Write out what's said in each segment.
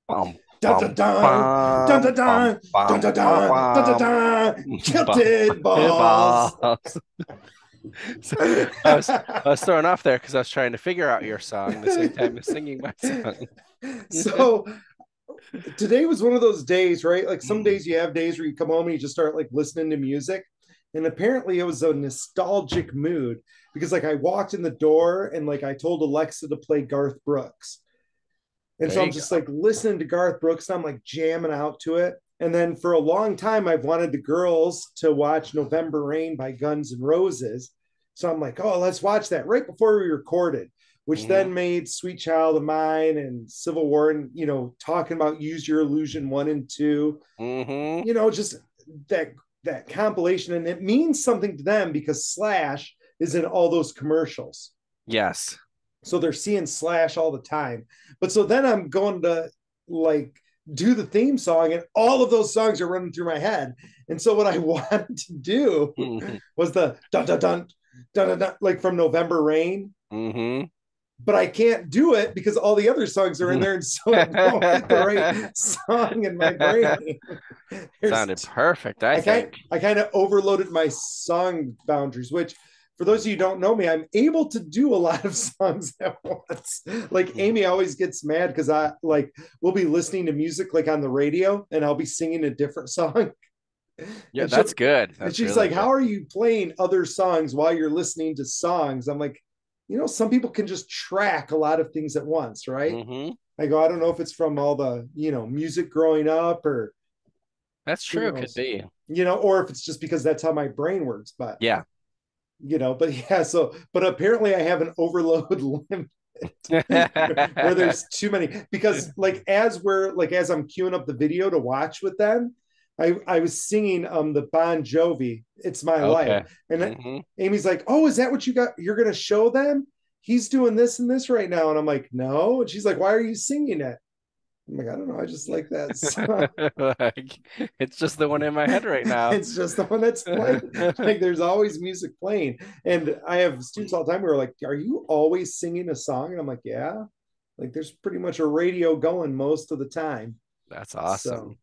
Bum, Dun dun bum, dun dun bum, dun bum, dun dun bum, dun bum, dun dun dun bum, dun. bum. Kilted balls. Balls. So I was thrown off there because I was trying to figure out your song the same time as singing my song. So today was one of those days, right? Like some days you have days where you come home and you just start like listening to music. And apparently it was a nostalgic mood because like I walked in the door and like I told Alexa to play Garth Brooks. And There so I'm you just go. like listening to Garth Brooks and I'm like jamming out to it. And then for a long time, I've wanted the girls to watch November Rain by Guns N' Roses. So I'm like, oh, let's watch that right before we recorded, which Hmm. then made Sweet Child of Mine and Civil War and, talking about Use Your Illusion 1 and 2, Hmm. just that that compilation. And it means something to them because Slash is in all those commercials. Yes. So they're seeing Slash all the time. But so then I'm going to like do the theme song, and all of those songs are running through my head. And so what I wanted to do Hmm. was the dun dun dun dun dun, dun like from November Rain. Hmm. But I can't do it because all the other songs are in there, and so it won't get the right song in my brain. There's Sounded perfect, I I kind think. I kind of overloaded my song boundaries, which for those of you who don't know me, I'm able to do a lot of songs at once. Like Amy always gets mad because I like we'll be listening to music like on the radio and I'll be singing a different song. Yeah, And that's she'll good. and That's she's really like, good. how are you playing other songs while you're listening to songs? I'm like, some people can just track a lot of things at once, right? Hmm. I go, I don't know if it's from all the, music growing up or That's who true. Could knows, be. or if it's just because that's how my brain works. But Yeah. but yeah, but apparently I have an overload limit where there's too many because as I'm queuing up the video to watch with them, I was singing the Bon Jovi "It's My Life," Okay. and Hmm. Amy's like, "Oh, is that what you're gonna show them? He's doing this and this right now," and I'm like, "No," and she's like, "Why are you singing it?" I'm like, "I don't know, I just like that song." Like, it's just the one in my head right now. It's just the one that's playing. Like there's always music playing. And I have students all the time who are like, are you always singing a song? And I'm like, yeah. Like there's pretty much a radio going most of the time. That's So, awesome.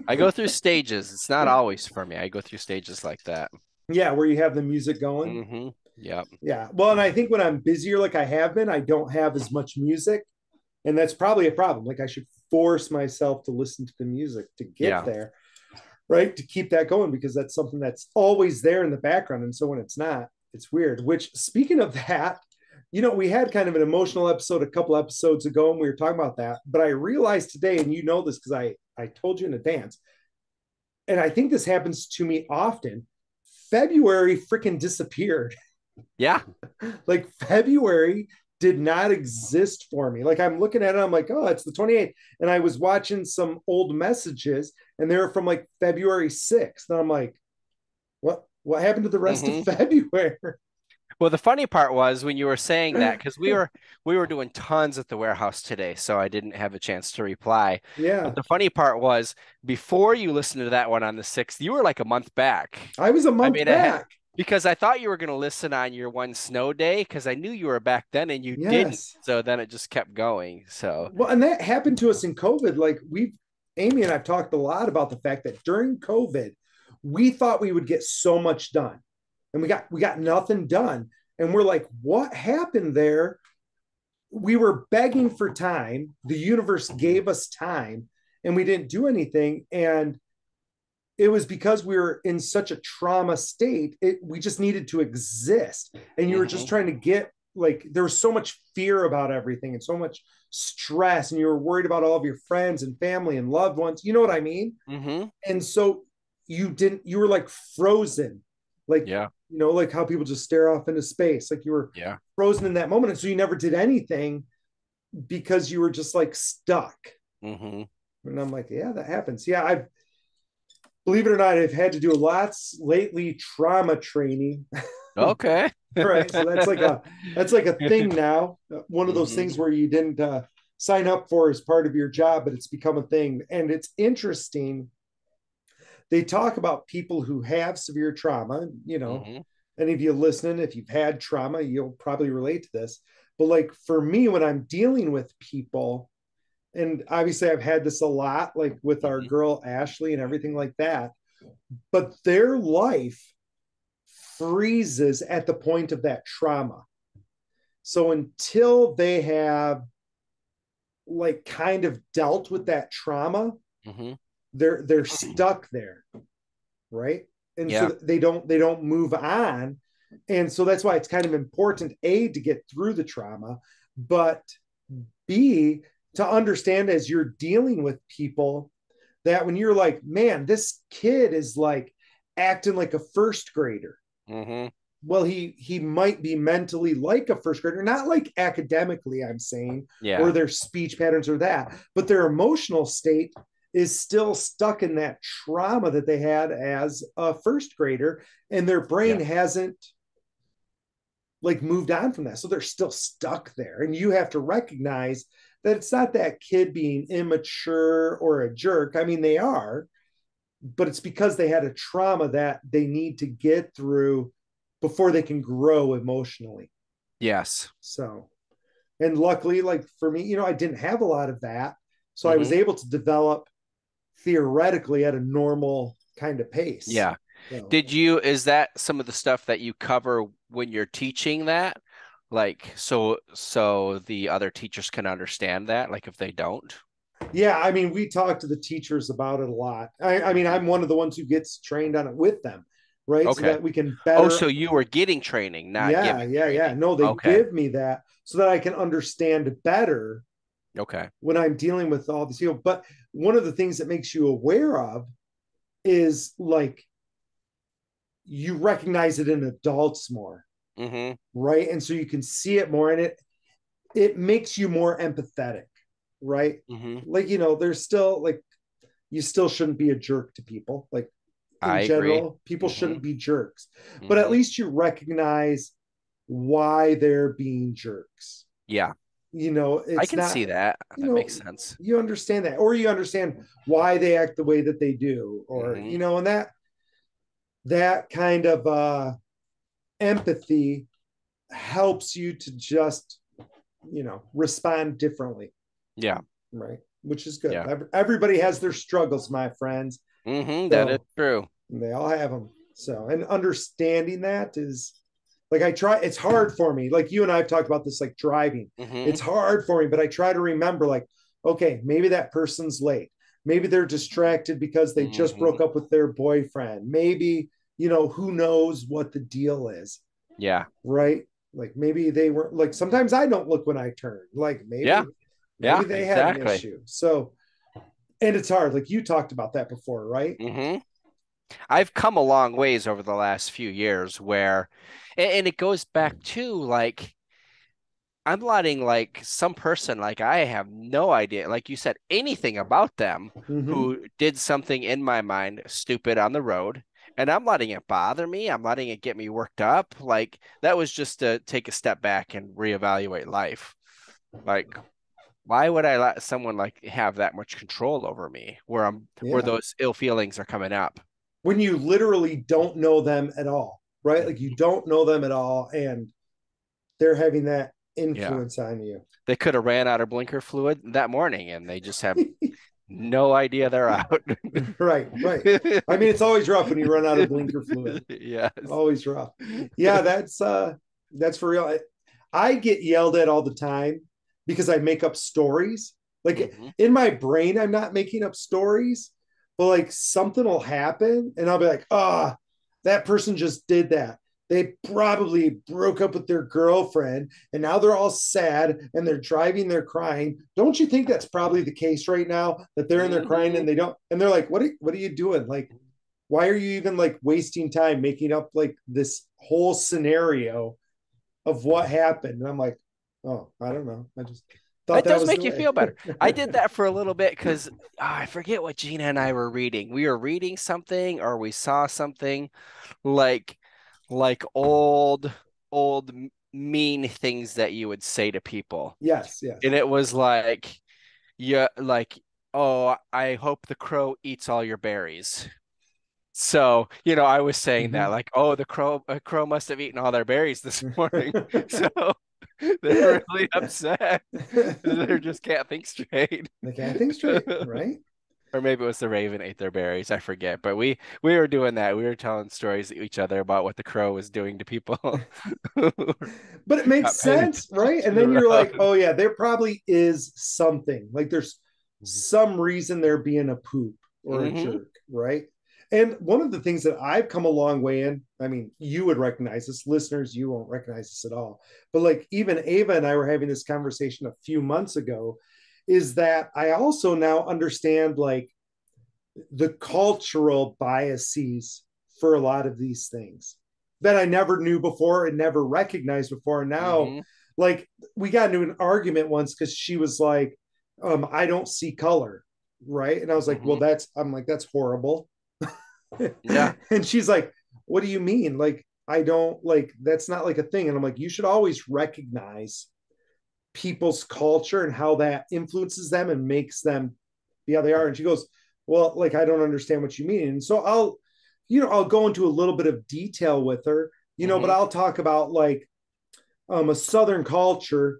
I go through stages. It's not always for me. I go through stages like that. yeah, where you have the music going. Yep. Yeah. Well, and I think when I'm busier, like I have been, I don't have as much music. And that's probably a problem. Like I should force myself to listen to the music to get Yeah. there, right? To keep that going because that's something that's always there in the background. And so when it's not, it's weird. Which, speaking of that, we had kind of an emotional episode a couple episodes ago and we were talking about that. But I realized today, and you know this because I told you in advance, and I think this happens to me often. February freaking disappeared. Yeah. Like February did not exist for me. Like I'm looking at it, I'm like, oh, it's the 28th. And I was watching some old messages and they were from like February 6th. And I'm like, what happened to the rest of Hmm. February? Well, the funny part was when you were saying that, because we were doing tons at the warehouse today, so I didn't have a chance to reply. But Yeah. the funny part was before you listened to that one on the 6th, you were like a month back. I was a I month mean, back. because I thought you were going to listen on your one snow day because I knew you were back then and you didn't. Yes. So then it just kept going. So Well, and that happened to us in COVID. Like Amy and I've talked a lot about the fact that during COVID, we thought we would get so much done and we got nothing done. And we're like, what happened there? We were begging for time. The universe gave us time and we didn't do anything. And it was because we were in such a trauma state. We just needed to exist. And you were just hmm. trying to get like, there was so much fear about everything and so much stress. And you were worried about all of your friends and family and loved ones. You know what I mean? Hmm. And so you were like frozen, like, Yeah. like how people just stare off into space. Like you were Yeah. frozen in that moment. And so you never did anything because you were just like stuck. Hmm. And I'm like, yeah, that happens. Yeah, I've believe it or not, I've had to do lots lately trauma training. Okay. Right. So that's like a thing now. One of those things Hmm. where you didn't sign up for as part of your job, but it's become a thing. And it's interesting. They talk about people who have severe trauma. Hmm. Any of you listening, if you've had trauma, you'll probably relate to this. But like for me, when I'm dealing with people, and obviously I've had this a lot, like with our Hmm. girl Ashley and everything like that, but their life freezes at the point of that trauma. So until they have like kind of dealt with that trauma, Hmm. they're stuck there, right? And so Yeah. they don't move on. And so that's why it's kind of important, A, to get through the trauma, but B, to understand as you're dealing with people that when you're like, man, this kid is like acting like a first grader. Hmm. Well, he might be mentally like a first grader, not like academically, I'm saying, or Yeah. their speech patterns or that, but their emotional state is still stuck in that trauma that they had as a first grader, and their brain Yeah. hasn't like moved on from that. So they're still stuck there. And you have to recognize that it's not that kid being immature or a jerk. I mean, they are, but it's because they had a trauma that they need to get through before they can grow emotionally. Yes. So, and luckily, like for me, I didn't have a lot of that. So I was Hmm. able to develop theoretically at a normal kind of pace. Yeah. So, Is that some of the stuff that you cover when you're teaching that? Like, so the other teachers can understand that, like if they don't? yeah, I mean, we talk to the teachers about it a lot. I mean, I'm one of the ones who gets trained on it with them, right? So Okay. that we can Oh, better. so you were getting training, not Yeah, giving yeah, yeah. training. No, they Okay. give me that so that I can understand better Okay. when I'm dealing with all these people. But one of the things that makes you aware of is like you recognize it in adults more, Hmm. right? And so you can see it more, and it makes you more empathetic, right? Hmm. Like there's still like you still shouldn't be a jerk to people. Like in I agree. general, people Hmm. shouldn't be jerks, but at Hmm. least you recognize why they're being jerks. Yeah, I It's can not, see that. you That makes know, sense. you understand that, or you understand why they act the way that they do, or, Hmm. and that kind of empathy helps you to just, respond differently, Yeah. right? Which is good. Yeah. Everybody has their struggles, my friends. That is So true. they all have them. So, and understanding that is like it's hard for me. Like you and I have talked about this, like driving. Hmm. It's hard for me, but I try to remember, like, okay, maybe that person's late. Maybe they're distracted because they just Hmm. broke up with their boyfriend. Maybe, who knows what the deal is, Yeah. right? Like maybe they were like sometimes I don't look when I turn. Like Yeah. maybe Yeah, they had an exactly. issue. So, and it's hard. Like you talked about that before, right? Hmm. I've come a long ways over the last few years where, and it goes back to like, I'm letting like some person, like I have no idea, like you said, anything about them Mm-hmm. who did something in my mind stupid on the road. And I'm letting it bother me. I'm letting it get me worked up. Like that was just to take a step back and reevaluate life. Like, why would I let someone like have that much control over me where Yeah. those ill feelings are coming up? When you literally don't know them at all, right? Like you don't know them at all, and they're having that Yeah. influence on you. They could have ran out of blinker fluid that morning and they just have no idea they're out. Right, right. I mean, it's always rough when you run out of blinker fluid. Yes. Always rough. Yeah, that's for real. I get yelled at all the time because I make up stories. Like Hmm. in my brain, I'm not making up stories, but like something will happen and I'll be like, ah, oh, that person just did that. They probably broke up with their girlfriend and now they're all sad and they're driving, they're crying. Don't you think that's probably the case right now that they're in there crying Hmm. and they don't, and they're like, what are you doing? Like, why are you even like wasting time making up like this whole scenario of what happened? And I'm like, oh, I don't know. I just thought It that does was the make you way. feel better. I did that for a little bit because I forget what Gina and I were reading. We were reading something or we saw something like like old mean things that you would say to people. Yes, yes. And it was like, yeah, like, oh, I hope the crow eats all your berries. So, I was saying that Mm-hmm. like, oh, the crow must have eaten all their berries this morning. So, They're really upset. They just can't think straight. They can't think straight, right? Or maybe it was the raven ate their berries. I forget. But we were doing that. We were telling stories to each other about what the crow was doing to people who But it makes got paying sense, right? attention And then you're like, around. oh yeah, there probably is something. Like there's some reason they're being a poop or a Hmm. jerk, right? And one of the things that I've come a long way in, I mean, you would recognize this, listeners, you won't recognize this at all. But like even Ava and I were having this conversation a few months ago, is that I also now understand like the cultural biases for a lot of these things that I never knew before and never recognized before. And now, Hmm. like, we got into an argument once because she was like, I don't see color. Right. And I was like, well, Hmm. I'm like, that's horrible. Yeah. And she's like, what do you mean? Like, I don't like, that's not like a thing. And I'm like, you should always recognize people's culture and how that influences them and makes them be how they are. And she goes, well, like, I don't understand what you mean. And so I'll go into a little bit of detail with her, but Hmm. I'll talk about like a Southern culture.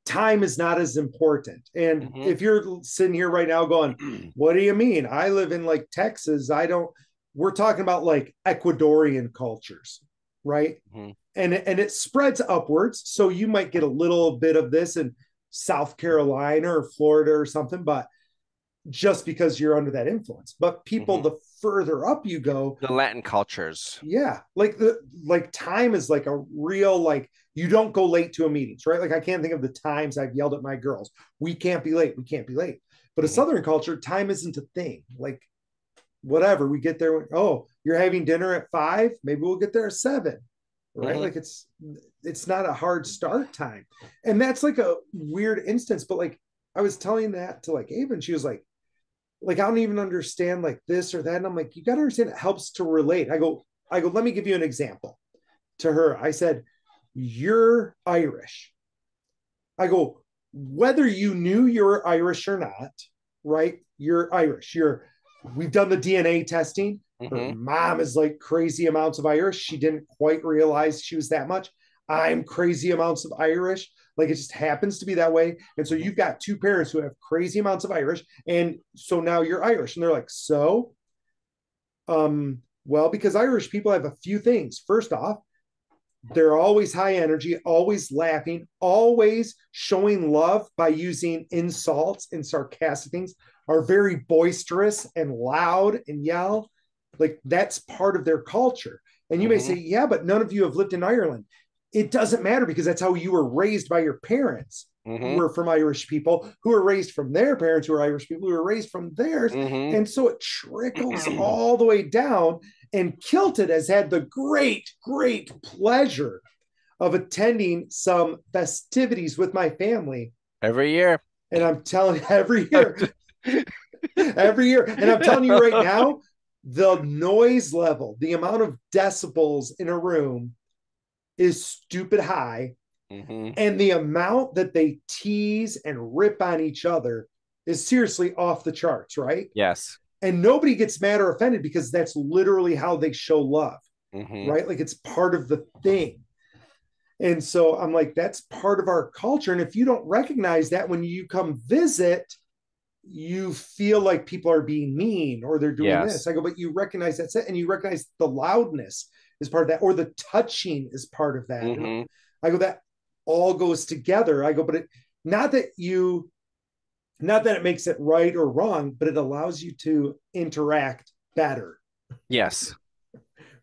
Time is not as important. And Hmm. if you're sitting here right now going, what do you mean? I live in like Texas. We're talking about like Ecuadorian cultures, right? Hmm. And it spreads upwards. So you might get a little bit of this in South Carolina or Florida or something, but just because you're under that influence. But people, Hmm. the further up you go, The Latin cultures. yeah, like time is like a real like you don't go late to a meetings, right? Like I can't think of the times I've yelled at my girls, we can't be late, we can't be late. But a Hmm. Southern culture, time isn't a thing. Like whatever, we get there. Oh, you're having dinner at 5, maybe we'll get there at 7, right? Hmm. Like it's not a hard start time, and that's like a weird instance. But like I was telling that to like Ava, and she was like I don't even understand like this or that, and I'm like, you got to understand it helps to relate. I go, let me give you an example. To her, I said, you're Irish. I go, whether you knew you're Irish or not, right? You're Irish. We've done the DNA testing. Her Hmm. mom is like crazy amounts of Irish. She didn't quite realize she was that much. I'm crazy amounts of Irish. Like it just happens to be that way. And so Hmm. you've got two parents who have crazy amounts of Irish. And so now you're Irish. And they're like, so, well, because Irish people have a few things. First off, they're always high energy, always laughing, always showing love by using insults and sarcastic things, are very boisterous and loud and yell. Like that's part of their culture. And you may say, Hmm. yeah, but none of you have lived in Ireland. It doesn't matter because that's how you were raised by your parents who Hmm. were from Irish people, who were raised from their parents who were Irish people, who were raised from theirs. Hmm. And so it trickles all the way down. And Kilted has had the great, great pleasure of attending some festivities with my family. Every year. And I'm telling every year. And I'm telling you right now, the noise level, the amount of decibels in a room is stupid high. Hmm. And the amount that they tease and rip on each other is seriously off the charts, right? Yes. And nobody gets mad or offended because that's literally how they show love, Hmm. right? Like it's part of the thing. And so I'm like, that's part of our culture. And if you don't recognize that when you come visit, you feel like people are being mean or they're doing this. Yes. I go, but you recognize that's it. And you recognize the loudness is part of that, or the touching is part of that. And Hmm. I go, that all goes together. I go, but not that you, not that it makes it right or wrong, but it allows you to interact better, Yes.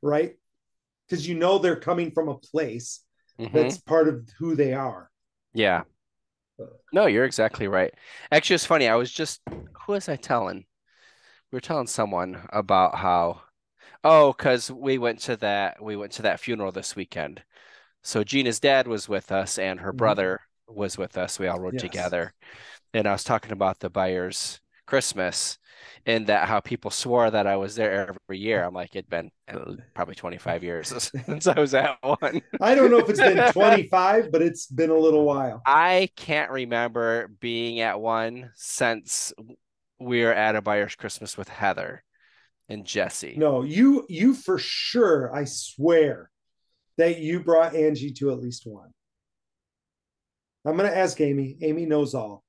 right? Because you know they're coming from a place Hmm. that's part of who they are. Yeah. No, you're exactly right. Actually, it's funny. Who was I telling? We were telling someone about how, oh, because we went to that funeral this weekend. So Gina's dad was with us and her Mhm. brother was with us. We all rode Yes. together. And I was talking about the Byers Christmas and that how people swore that I was there every year. I'm like, it'd been probably 25 years since I was at one. I don't know if it's been 25, but it's been a little while. I can't remember being at one since we were at a Byers Christmas with Heather and Jesse. No, you for sure, I swear that you brought Angie to at least one. I'm gonna ask Amy. Amy knows all.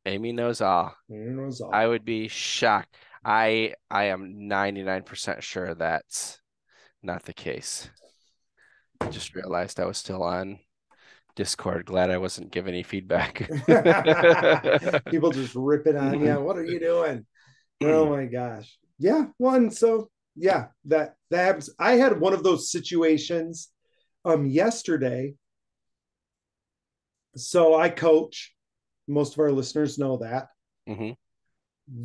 Amy knows all. Amy knows I all. would be shocked. I am 99% sure that's not the case. I just realized I was still on Discord. Glad I wasn't giving any feedback. People just rip it on you. What are you doing? Oh my gosh. Yeah. One. So yeah, that happens. I had one of those situations yesterday. So I coach. Most of our listeners know that. Mm-hmm.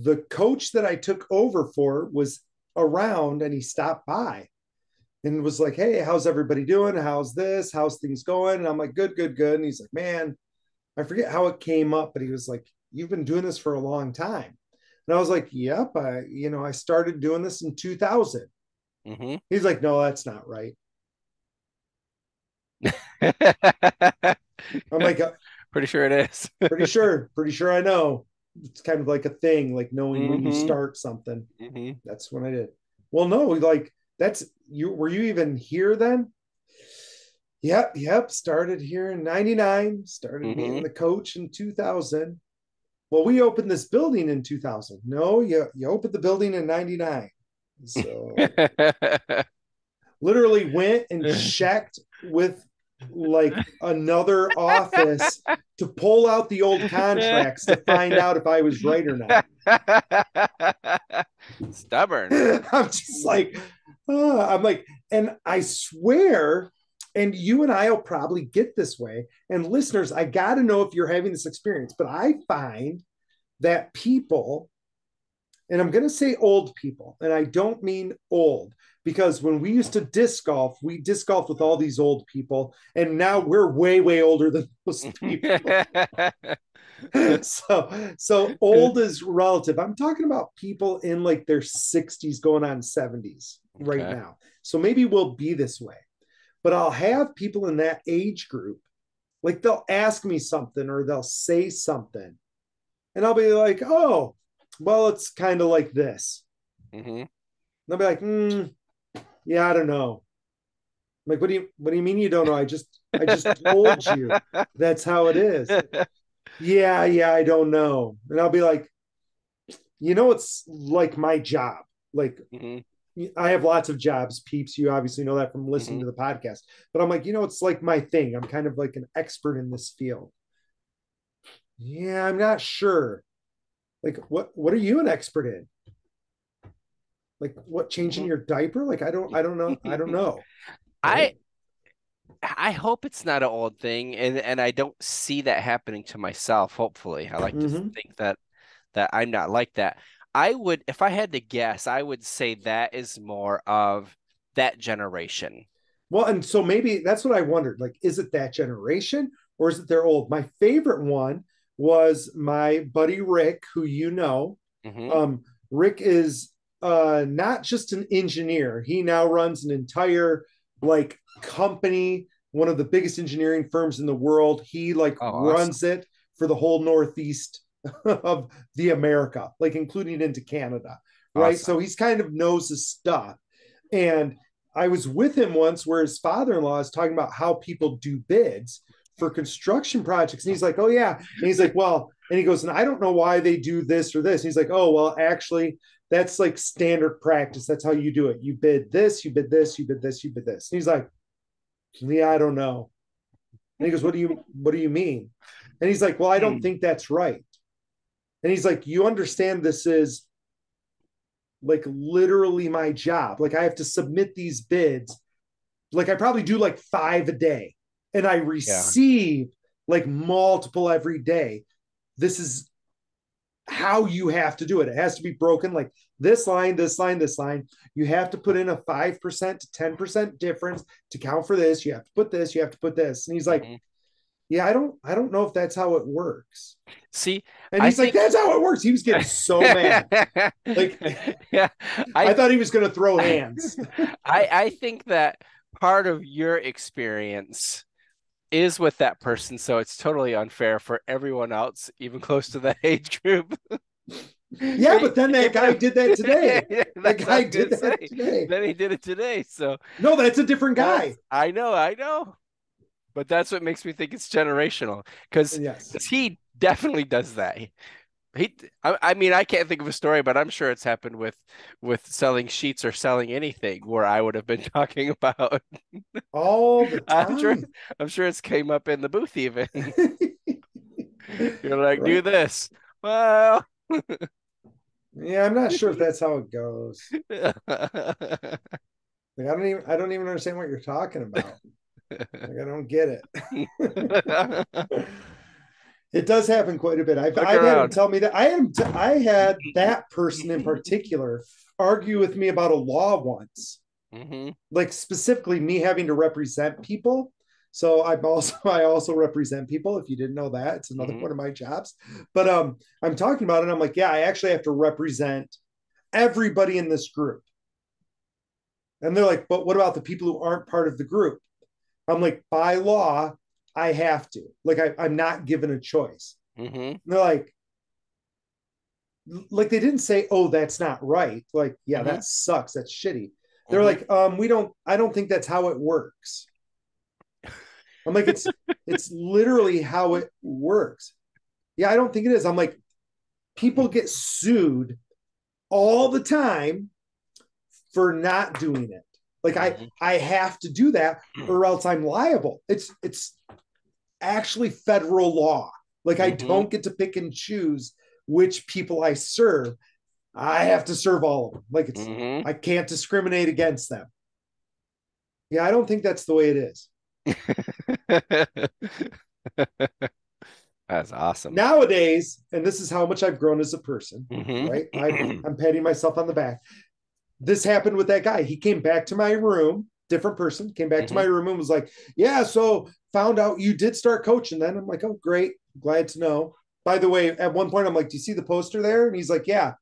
The coach that I took over for was around and he stopped by and was like, "Hey, how's everybody doing? How's this? How's things going?" And I'm like, "Good, good, good." And he's like, "Man, I forget how it came up, but he was like, "You've been doing this for a long time." And I was like, "Yep, I started doing this in 2000." Mm-hmm. He's like, "No, that's not right." I'm like, Pretty sure it is. pretty sure I know." It's kind of like a thing, like knowing when you Mm-hmm. start something. Mm-hmm. That's when I did. Well, no, like that's you. Were you even here then? Yep, yep. Started here in '99. Started being Mm-hmm. the coach in 2000. Well, we opened this building in 2000. No, you opened the building in '99. So literally went and checked with like another office to pull out the old contracts to find out if I was right or not. Stubborn. I'm just like, I'm like, and I swear, and you and I will probably get this way. And listeners, I got to know if you're having this experience, but I find that people, and I'm going to say old people, and I don't mean old, because when we used to disc golf, we disc golf with all these old people, and now we're way, way older than those people. So old is relative. I'm talking about people in like their 60s going on 70s right Okay. now. So maybe we'll be this way. But I'll have people in that age group, like they'll ask me something or they'll say something, and I'll be like, "Oh, well, it's kind of like this." Mm-hmm. They'll be like, "Yeah, I don't know." I'm like, what do you mean you don't know? I just told you that's how it is. Yeah, yeah, I don't know. And I'll be like, it's like my job. Like Mm-hmm. I have lots of jobs, peeps. You obviously know that from listening Mm-hmm. to the podcast. But I'm like, it's like my thing. I'm kind of like an expert in this field. Yeah, I'm not sure. Like, what are you an expert in? Like, what, changing Mm-hmm. your diaper? Like, I don't know. I don't know. I Right? I hope it's not an old thing, and I don't see that happening to myself. Hopefully, I like to Mm-hmm. think that I'm not like that. I would, if I had to guess, I would say that is more of that generation. Well, and so maybe that's what I wondered. Like, is it that generation or is it they're old? My favorite one was my buddy Rick, who you know. Hmm. Rick is not just an engineer. He now runs an entire like company, one of the biggest engineering firms in the world. He like Oh, awesome. runs it for the whole Northeast of the America, like including into Canada, right? Awesome. So he's kind of knows his stuff. And I was with him once where his father-in-law is talking about how people do bids for construction projects. And he's like, "Oh, yeah." And he's like, "Well," and he goes, "And I don't know why they do this or this." And he's like, "Oh, well, actually, that's like standard practice. That's how you do it. You bid this, you bid this, you bid this, you bid this." And he's like, "Yeah, I don't know." And he goes, "What do you mean?" And he's like, "Well, I don't Hmm. think that's right." And he's like, "You understand this is like literally my job. Like I have to submit these bids. Like I probably do like 5 a day and I Yeah. receive like multiple every day. This is how you have to do it. It has to be broken like this line, this line, this line. You have to put in a 5% to 10% difference to count for this. You have to put this, you have to put this." And he's like, Hmm. "Yeah, I don't know if that's how it works." See, And I he's like, think, "That's how it works." He was getting so mad. Like yeah, I I thought he was going to throw I hands. I think that part of your experience is with that person, so it's totally unfair for everyone else, even close to that age group. Yeah, but then that Even guy if did that today. That that's what I guy was did gonna that say. today. Then he did it today. So No, that's a different that's guy. I know. But that's what makes me think it's generational because Yes. he definitely does that. I mean, I can't think of a story, but I'm sure it's happened with selling sheets or selling anything where I would have been talking about. All the I'm sure, time. I'm sure it's came up in the booth even. You're like, do Right. this. Well, Yeah, I'm not sure if that's how it goes. Like I don't even understand what you're talking about. Like I don't get it. It does happen quite a bit. Look I've had him around. tell me that I had that person in particular argue with me about a law once, Hmm. like specifically me having to represent people. So I also represent people. If you didn't know that, it's another Hmm. one of my jobs. But I'm talking about it. I'm like, yeah, I actually have to represent everybody in this group. And they're like, but what about the people who aren't part of the group? I'm like, by law, I have to. Like I'm not given a choice. Hmm. And they're like they didn't say, oh, that's not right. Like, yeah, Hmm. that sucks. That's shitty. They're Hmm. like, I don't think that's how it works. I'm like, it's literally how it works. Yeah, I don't think it is. I'm like, people get sued all the time for not doing it. Like I have to do that or else I'm liable. It's actually federal law. Like I Hmm. don't get to pick and choose which people I serve. I have to serve all of them. Like Hmm. I can't discriminate against them. Yeah, I don't think that's the way it is. That's awesome. Nowadays, and this is how much I've grown as a person, Hmm. right? I'm patting myself on the back. This happened with that guy. He came back to my room, different person, came back to my Hmm. room and was like, yeah, so found out you did start coaching then. I'm like, oh, great. Glad to know. By the way, at one point, I'm like, do you see the poster there? And he's like, yeah.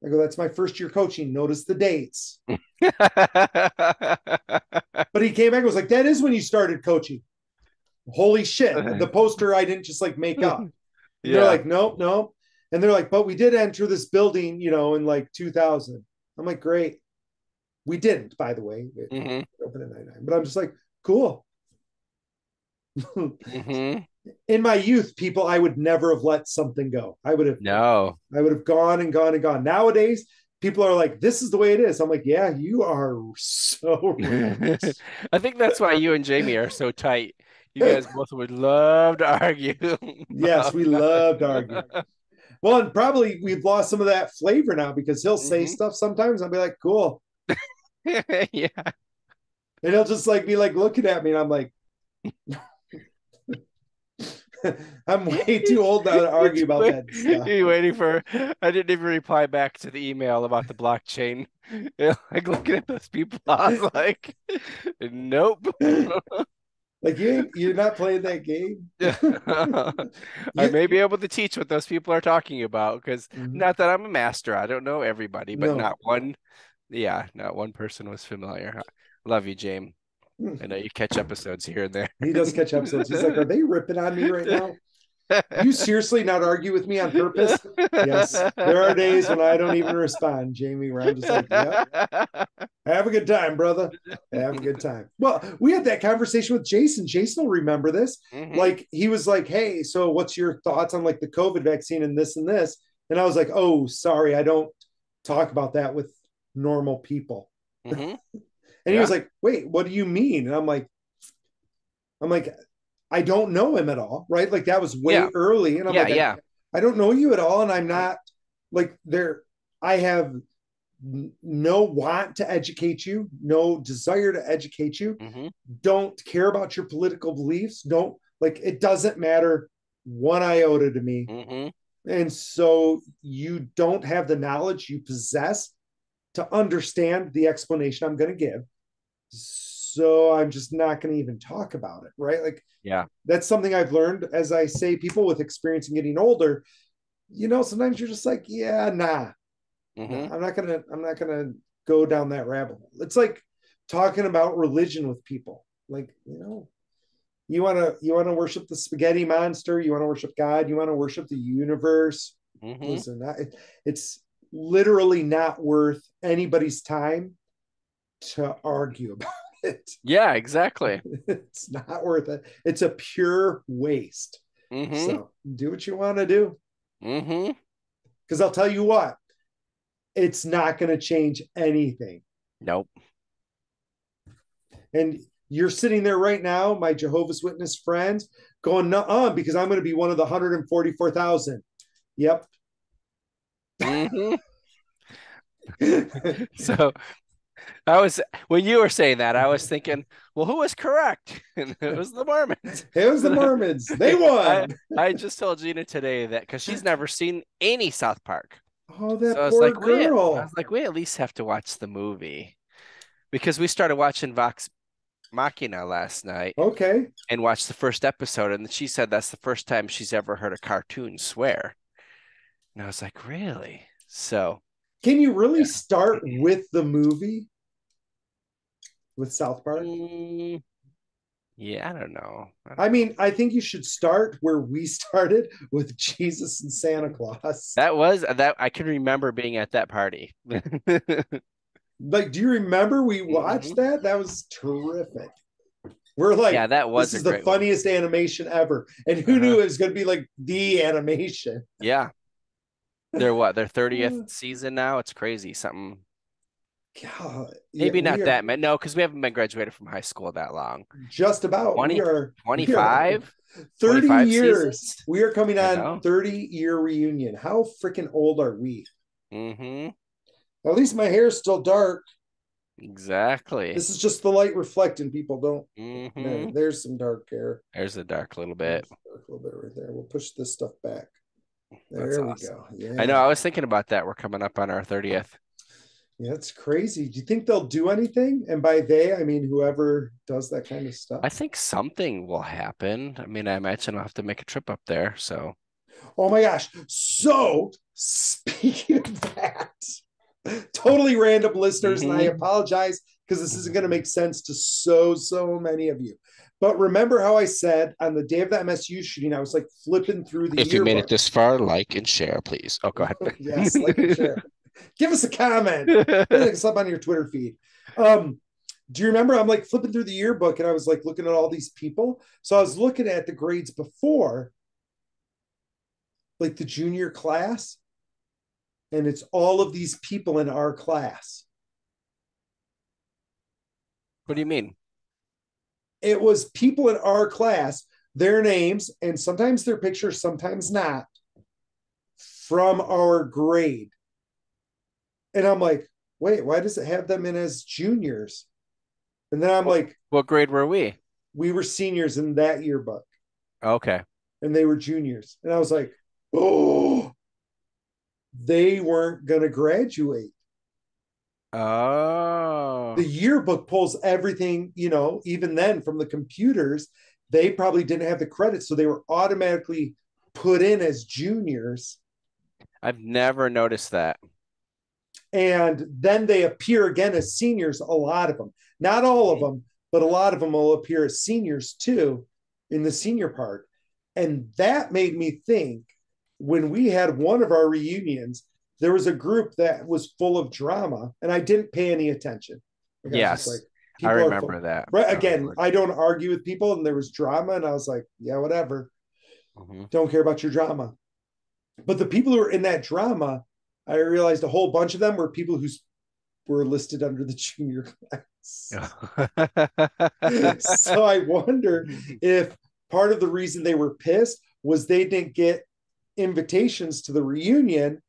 I go, that's my first year coaching. Notice the dates. But he came back and was like, that is when you started coaching. Holy shit. The poster I didn't just like make up. And they're Yeah. like, nope, nope. And they're like, but we did enter this building, in like 2000. I'm like, great. We didn't, by the way. It Hmm. opened in 99. But I'm just like, cool. Hmm. In my youth, people, I would never have let something go. No. I would have gone and gone and gone. Nowadays, people are like, this is the way it is. I'm like, yeah, you are so I think that's why you and Jamie are so tight. You guys both would love to argue yes, about we nothing. love to argue. Well, and probably we've lost some of that flavor now because he'll say Hmm. stuff sometimes. I'll be like, cool. Yeah. And he'll just like be like looking at me, and I'm like, I'm way too old now to argue about that stuff. You waiting for? I didn't even reply back to the email about the blockchain. Like looking at those people, I was like, nope. Like you're not playing that game. I you, may be able to teach what those people are talking about because mm-hmm. not that I'm a master, I don't know everybody, but No. not one, yeah, not one person was familiar. Love you, James. I know you catch episodes here and He does catch episodes. He's like, are they ripping on me right now? You seriously not argue with me on purpose? Yes. There are days when I don't even respond, Jamie, where I'm just like, yep, have a good time, brother. Have a good time. Well, we had that conversation with Jason. Jason will remember this. Hmm. Like, he was like, hey, so what's your thoughts on like the COVID vaccine and this and this? And I was like, oh, sorry, I don't talk about that with normal people. Hmm. And he was Yeah. like, wait, what do you mean? And I'm like, I don't know him at all, right? Like that was Yeah. way early. And I'm Yeah. like, Yeah. I don't know you at all. And I'm not like there, I have no want to educate you, no desire to educate you, Hmm. don't care about your political beliefs, don't like it doesn't matter one iota to me. Hmm. And so you don't have the knowledge you possess to understand the explanation I'm going to give. So I'm just not going to even talk about it, right? Like Yeah. that's something I've learned as I say, people with experience in getting older, sometimes you're just like, yeah, nah, no, Hmm. I'm not gonna go down that rabbit hole. It's like talking about religion with people. Like, you wanna worship the spaghetti monster, you want to worship God, you want to worship the universe. Hmm. Listen, it's literally not worth anybody's time to argue about. it. Yeah, exactly. It's not worth it. It's a pure waste. Mm-hmm. So do what you want to do. Mm-hmm. Because I'll tell you what, it's not going to change anything. Nope. And you're sitting there right now, my Jehovah's Witness friends, going, no, because I'm going to be one of the 144,000. Yep. Mm-hmm. So when you were saying that, I was thinking, well, who was correct? And it was the Mormons. It was the Mormons. They I won. I just told Gina today that because she's never seen any South Park. Oh, So that poor girl. we at least have to watch the movie because we started watching Vox Machina last night Okay. and watched the first episode, and she said that's the first time she's ever heard a cartoon swear. And I was like, really? So, Can you really yeah. start with the movie with South Park? Mm, yeah, I don't know. I mean, I think you should start where we started with Jesus and Santa Claus. That I can remember being at that party. Like, do you remember we Mhm. watched that? That was terrific. We're like, Yeah, that this was a is the great one. funniest animation ever. And who Uh-huh. knew it was going to be like the animation? Yeah. Their 30th season now. It's crazy. Something God, yeah, maybe we not are that many. No, because we haven't been graduated from high school that long. just about, 20, we are 25, 30 25 years. seasons. We are coming I on know. 30-year reunion. How freaking old are we? Mm-hmm. At least my hair is still dark. Exactly. This is just the light reflecting. People don't. Mm-hmm. There's some dark hair. There's a dark little bit. There's a dark little bit right there. We'll push this stuff back. That's There we awesome. go. I know. Yeah. I was thinking about that. We're coming up on our 30th. Yeah, it's crazy. Do you think they'll do anything? And by they, I mean whoever does that kind of stuff. I think something will happen. I mean, I imagine I'll have to make a trip up there. So, Oh my gosh. So, speaking of that, totally random listeners, and I hmm apologize because this isn't going to make sense to so many of you. But remember how I said on the day of that MSU shooting, I was like flipping through the If you made it yearbook. this far, like and share, please. Oh, go Yes, like and ahead. share. Give us a comment. Maybe like on your Twitter feed. Do you remember I'm like flipping through the yearbook and I was like looking at all these people? So I was looking at the grades before, like the junior class, and it's all of these people in our class. What do you mean? It was people in our class, their names, and sometimes their pictures, sometimes not, from our grade. And I'm like, wait, why does it have them in as juniors? And then I'm like, What grade were we? we were seniors in that yearbook Okay. and they were juniors. And I was like, oh, they weren't going to graduate. The Oh. yearbook pulls everything, even then from the computers, they probably didn't have the credit. So they were automatically put in as juniors. I've never noticed that. And then they appear again as seniors, a lot of them. Not all of them, but a lot of them will appear as seniors too in the senior part. And that made me think when we had one of our reunions, there was a group that was full of drama, and I didn't pay any attention. Like I was just like, Yes, I people are remember full. that. Right. Again, I don't argue with people, and there was drama, and I was like, yeah, whatever. Mhm. Don't care about your drama. But the people who were in that drama, I realized a whole bunch of them were people who were listed under the junior class. So I wonder if part of the reason they were pissed was they didn't get invitations to the reunion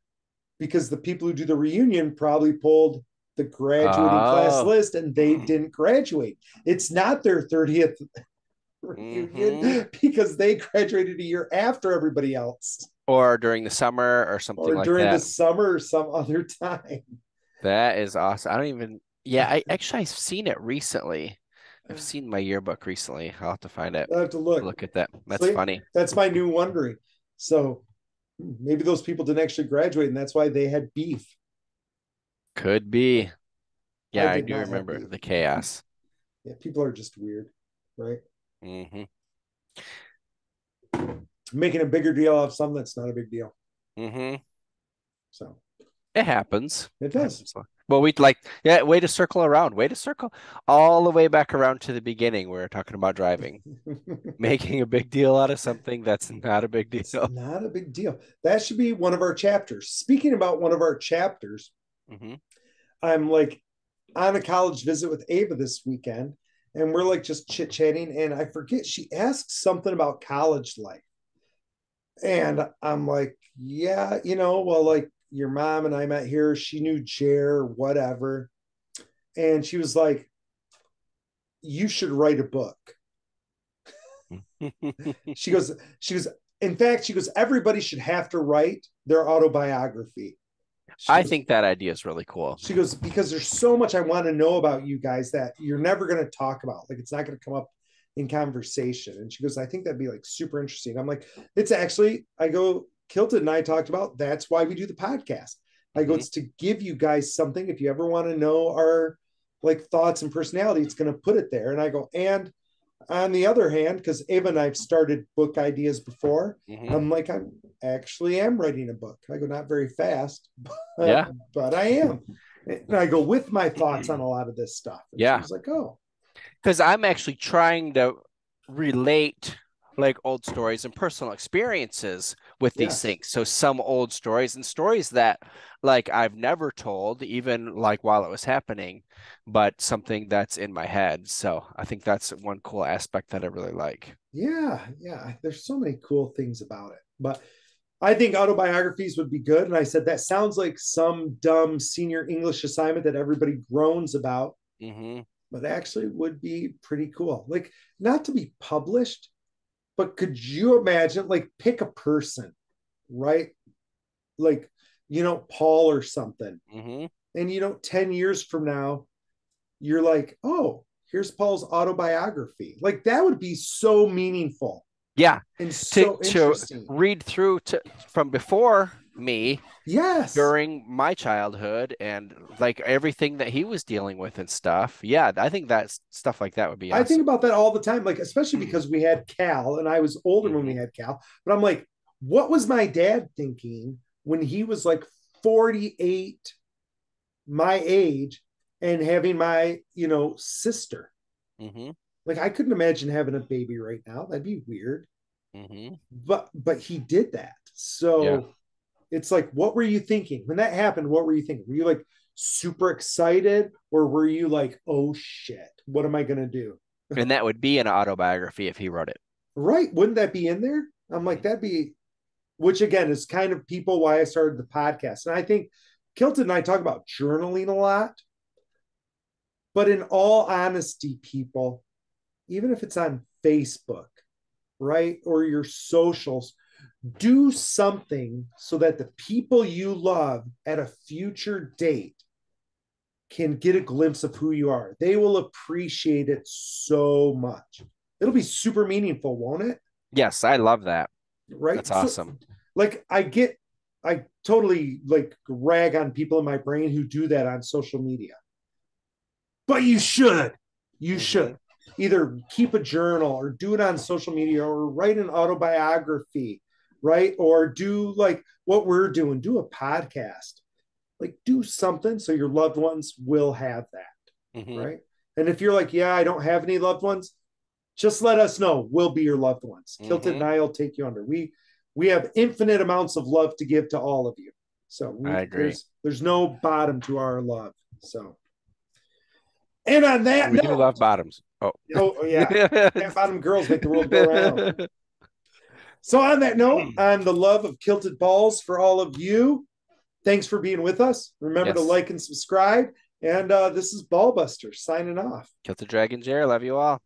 because the people who do the reunion probably pulled the graduating class Oh. list and they didn't graduate. It's not their 30th hmm reunion because they graduated a year after everybody else Or during the summer or something or like during the that. summer or some other time. That is awesome. I don't even, yeah, I've seen it recently. I've seen my yearbook recently. I'll have to find it. I have to look. Look at that. That's So funny. that's my new wondering. So maybe those people didn't actually graduate and that's why they had beef. Could be. I Yeah, I did do not have remember beef. the chaos. Yeah, people are just weird, right? hmm Making a bigger deal out of something that's not a big deal. hmm So It happens. it It does. happens. Well, we'd like, yeah, way to circle around, way to circle all the way back around to the beginning. We were talking about driving, making a big deal out of something that's not a big It's deal. not a big deal. That should be one of our chapters. Speaking about one of our chapters, Hmm. I'm like on a college visit with Ava this weekend, and we're like just chit chatting. And I forget, she asked something about college life. And I'm like, yeah, well, like your mom and I met here. She knew Jer, whatever. And she was like, you should write a book. She goes, she goes, in fact, she goes, everybody should have to write their autobiography. She I goes, think that idea is really cool. because there's so much I want to know about you guys that you're never going to talk about. Like it's not going to come up in conversation. And she goes, I think that'd be like super interesting. I'm like, it's actually, I go, Kilted and I talked about that's why we do the podcast. I go, Hmm. it's to give you guys something. If you ever want to know our like thoughts and personality, it's going to put it there. And I go, and on the other hand, because Ava and I've started book ideas before, Hmm. I'm like, I actually am writing a book. I go, not very fast, Yeah. but I am. And I go with my thoughts on a lot of this stuff. And she Yeah. was like, oh, Because I'm actually trying to relate like old stories and personal experiences with these yes. things. So some old stories and stories that like I've never told, even like while it was happening, but something that's in my head. So I think that's one cool aspect that I really like. Yeah. Yeah. There's so many cool things about it. But I think autobiographies would be good. And I said, that sounds like some dumb senior English assignment that everybody groans about, Hmm. but actually would be pretty cool. Like, not to be published, but could you imagine, like, pick a person, right? Like, Paul or something. Hmm. And, 10 years from now, you're like, oh, here's Paul's autobiography. Like, that would be so meaningful Yeah. and To so to interesting. read through to from before me Yes. during my childhood and like everything that he was dealing with and stuff. Yeah, I think that stuff like that would be I think awesome. about that all the time, like, especially because we had Cal and I was older when we Hmm. had Cal. But I'm like, what was my dad thinking when he was like 48, my age, and having my, sister? Hmm. Like I couldn't imagine having a baby right now. That'd be weird. Hmm. But he did that. Yeah. So it's like, what were you thinking when that happened? What were you thinking? Were you like super excited, or were you like, oh shit, what am I gonna do? And that would be an autobiography if he wrote it. Right? Wouldn't that be in there? I'm like, that'd be, which again is kind of people why I started the podcast. And I think Kilton and I talk about journaling a lot, but in all honesty, people, even if it's on Facebook, right, or your socials, do something so that the people you love at a future date can get a glimpse of who you are. They will appreciate it so much. It'll be super meaningful, won't it? Yes, I love that. Right. That's So, awesome. like, I totally like rag on people in my brain who do that on social media, but you Hmm. should either keep a journal or do it on social media or write an autobiography, right? Or do like what we're doing, do a podcast, like do something so your loved ones will have that, Hmm. right? And if you're like, yeah, I don't have any loved ones, just let us know. We'll be your loved ones. Kilted and Hmm. I will take you under. We have infinite amounts of love to give to all of you. So I agree. there's no bottom to our love. So, and on that We do note, love bottoms. Oh. oh yeah, fat bottom girls make the world go round. So on that note, on the love of kilted balls for all of you, thanks for being with us. Remember to Yes. like and subscribe. And this is Ballbuster signing off. Kill the Dragon Jair. Love you all.